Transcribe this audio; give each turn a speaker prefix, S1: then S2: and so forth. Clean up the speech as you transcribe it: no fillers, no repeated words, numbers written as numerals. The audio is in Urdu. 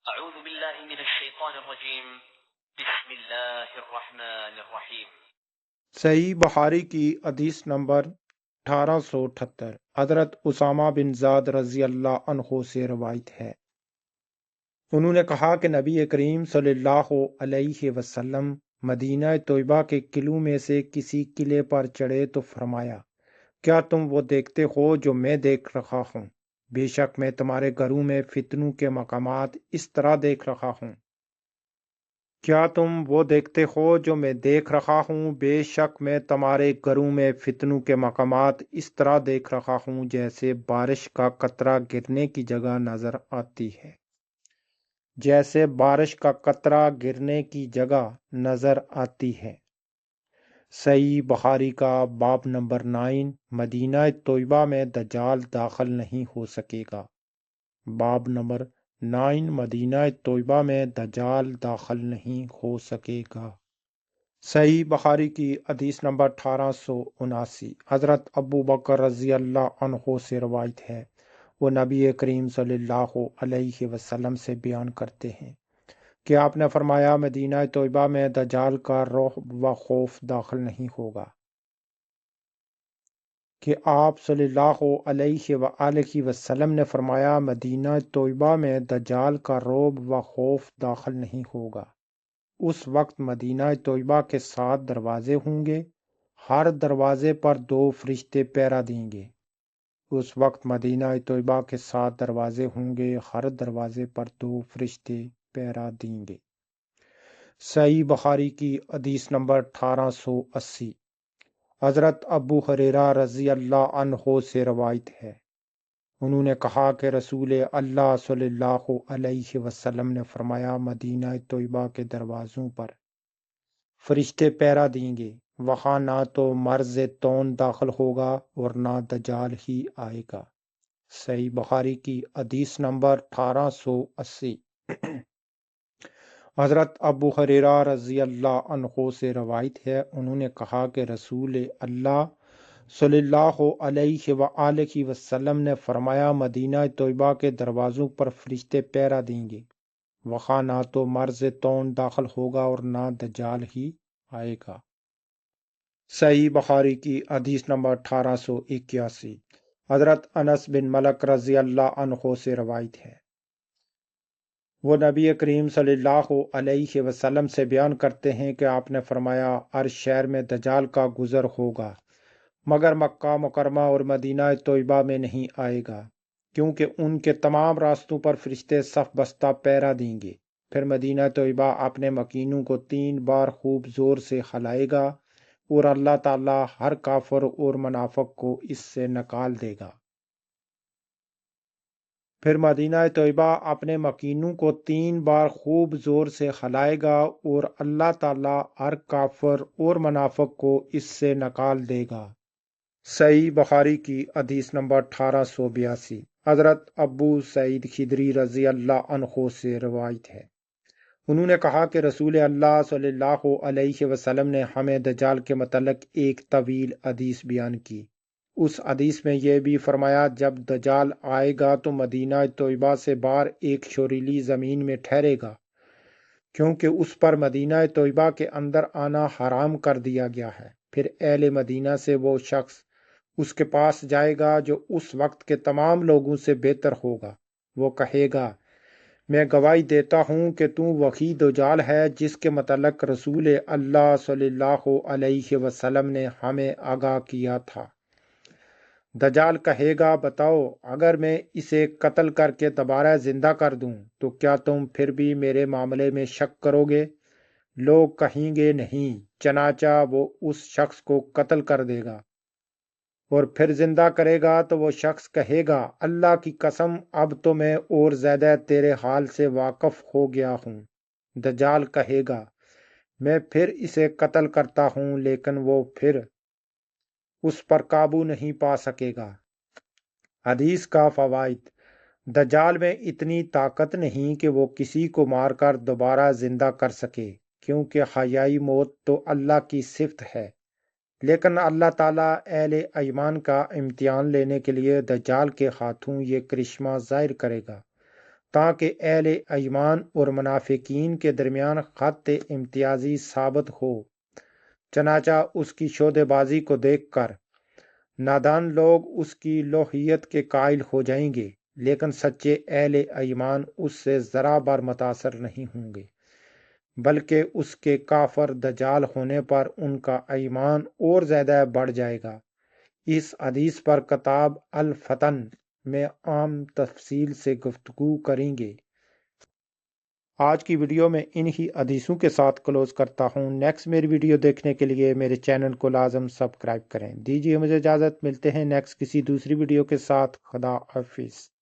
S1: اعوذ باللہ من الشیطان الرجیم بسم اللہ الرحمن الرحیم۔
S2: صحیح بخاری کی حدیث نمبر 1878 حضرت اسامہ بن زید رضی اللہ عنہ سے روایت ہے، انہوں نے کہا کہ نبی کریم صلی اللہ علیہ وسلم مدینہ طیبہ کے قلعوں میں سے کسی قلعے پر چڑھے تو فرمایا، کیا تم وہ دیکھتے ہو جو میں دیکھ رہا ہوں؟ بے شک میں تمہارے گھروں میں فتنوں کے مقامات اس طرح دیکھ رہا ہوں۔ کیا تم وہ دیکھتے ہو جو میں دیکھ رہا ہوں؟ بے شک میں تمہارے گھروں میں فتنوں کے مقامات اس طرح دیکھ رہا ہوں جیسے بارش کا قطرہ گرنے کی جگہ نظر آتی ہے، جیسے بارش کا قطرہ گرنے کی جگہ نظر آتی ہے۔ صحیح بخاری کا باب نمبر 9، مدینہ طیبہ میں دجال داخل نہیں ہو سکے گا۔ باب نمبر 9، مدینہ طیبہ میں دجال داخل نہیں ہو سکے گا۔ صحیح بخاری کی حدیث نمبر 1879 حضرت ابو بکر رضی اللہ عنہ سے روایت ہے، وہ نبی کریم صلی اللہ علیہ وسلم سے بیان کرتے ہیں کہ آپ نے فرمایا، مدینہ طیبہ میں دجال کا رعب و خوف داخل نہیں ہوگا۔ کہ آپ صلی اللہ علیہ وآلہ وسلم نے فرمایا، مدینہ طیبہ میں دجال کا رعب و خوف داخل نہیں ہوگا۔ اس وقت مدینہ طیبہ کے 7 دروازے ہوں گے، ہر دروازے پر 2 فرشتے پہرا دیں گے۔ اس وقت مدینہ طیبہ کے 7 دروازے ہوں گے، ہر دروازے پر 2 فرشتے پہرا دیں گے۔ صحیح بخاری کی حدیث نمبر 1880 حضرت ابو ہریرہ رضی اللہ عنہ سے روایت ہے، انہوں نے کہا کہ رسول اللہ صلی اللہ علیہ وسلم نے فرمایا، مدینہ طیبہ کے دروازوں پر فرشتے پہرا دیں گے، وہاں نہ تو مرض تون داخل ہوگا اور نہ دجال ہی آئے گا۔ صحیح بخاری کی حدیث نمبر 1880 حضرت ابو ہریرہ رضی اللہ عنہ سے روایت ہے، انہوں نے کہا کہ رسول اللہ صلی اللہ علیہ وآلہ وسلم نے فرمایا، مدینہ طیبہ کے دروازوں پر فرشتے پہرا دیں گے، وہاں نہ تو مرض تون داخل ہوگا اور نہ دجال ہی آئے گا۔ صحیح بخاری کی حدیث نمبر 1881 حضرت انس بن ملک رضی اللہ عنہ سے روایت ہے، وہ نبی کریم صلی اللہ علیہ وسلم سے بیان کرتے ہیں کہ آپ نے فرمایا، ہر شہر میں دجال کا گزر ہوگا مگر مکہ مکرمہ اور مدینہ طیبہ میں نہیں آئے گا، کیونکہ ان کے تمام راستوں پر فرشتے صف بستہ پہرا دیں گے۔ پھر مدینہ طیبہ اپنے مکینوں کو 3 بار خوب زور سے ہلائے گا اور اللہ تعالیٰ ہر کافر اور منافق کو اس سے نکال دے گا۔ پھر مدینہ طیبہ اپنے مکینوں کو 3 بار خوب زور سے ہلائے گا اور اللہ تعالیٰ ہر کافر اور منافق کو اس سے نکال دے گا۔ صحیح بخاری کی حدیث نمبر 1882 حضرت ابو سعید خدری رضی اللہ عنہ سے روایت ہے، انہوں نے کہا کہ رسول اللہ صلی اللہ علیہ وسلم نے ہمیں دجال کے متعلق ایک طویل حدیث بیان کی۔ اس حدیث میں یہ بھی فرمایا، جب دجال آئے گا تو مدینہ طیبہ سے باہر ایک شوریلی زمین میں ٹھہرے گا، کیونکہ اس پر مدینہ طیبہ کے اندر آنا حرام کر دیا گیا ہے۔ پھر اہل مدینہ سے وہ شخص اس کے پاس جائے گا جو اس وقت کے تمام لوگوں سے بہتر ہوگا۔ وہ کہے گا، میں گواہی دیتا ہوں کہ تو وہی دجال ہے جس کے متعلق رسول اللہ صلی اللہ علیہ وسلم نے ہمیں آگاہ کیا تھا۔ دجال کہے گا، بتاؤ، اگر میں اسے قتل کر کے دوبارہ زندہ کر دوں تو کیا تم پھر بھی میرے معاملے میں شک کرو گے؟ لوگ کہیں گے نہیں، چنانچہ وہ اس شخص کو قتل کر دے گا اور پھر زندہ کرے گا تو وہ شخص کہے گا، اللہ کی قسم، اب تو میں اور زیادہ تیرے حال سے واقف ہو گیا ہوں۔ دجال کہے گا، میں پھر اسے قتل کرتا ہوں، لیکن وہ پھر اس پر قابو نہیں پا سکے گا۔ حدیث کا فوائد: دجال میں اتنی طاقت نہیں کہ وہ کسی کو مار کر دوبارہ زندہ کر سکے، کیونکہ حیائی موت تو اللہ کی صفت ہے، لیکن اللہ تعالیٰ اہل ایمان کا امتحان لینے کے لیے دجال کے ہاتھوں یہ کرشمہ ظاہر کرے گا تاکہ اہل ایمان اور منافقین کے درمیان خط امتیازی ثابت ہو۔ چنانچہ اس کی شودے بازی کو دیکھ کر نادان لوگ اس کی لوہیت کے قائل ہو جائیں گے، لیکن سچے اہل ایمان اس سے ذرا بر متاثر نہیں ہوں گے، بلکہ اس کے کافر دجال ہونے پر ان کا ایمان اور زیادہ بڑھ جائے گا۔ اس حدیث پر کتاب الفتن میں عام تفصیل سے گفتگو کریں گے۔ آج کی ویڈیو میں انہی حدیثوں کے ساتھ کلوز کرتا ہوں۔ نیکسٹ میری ویڈیو دیکھنے کے لیے میرے چینل کو لازم سبسکرائب کریں۔ دیجیے مجھے اجازت، ملتے ہیں نیکسٹ کسی دوسری ویڈیو کے ساتھ۔ خدا حافظ۔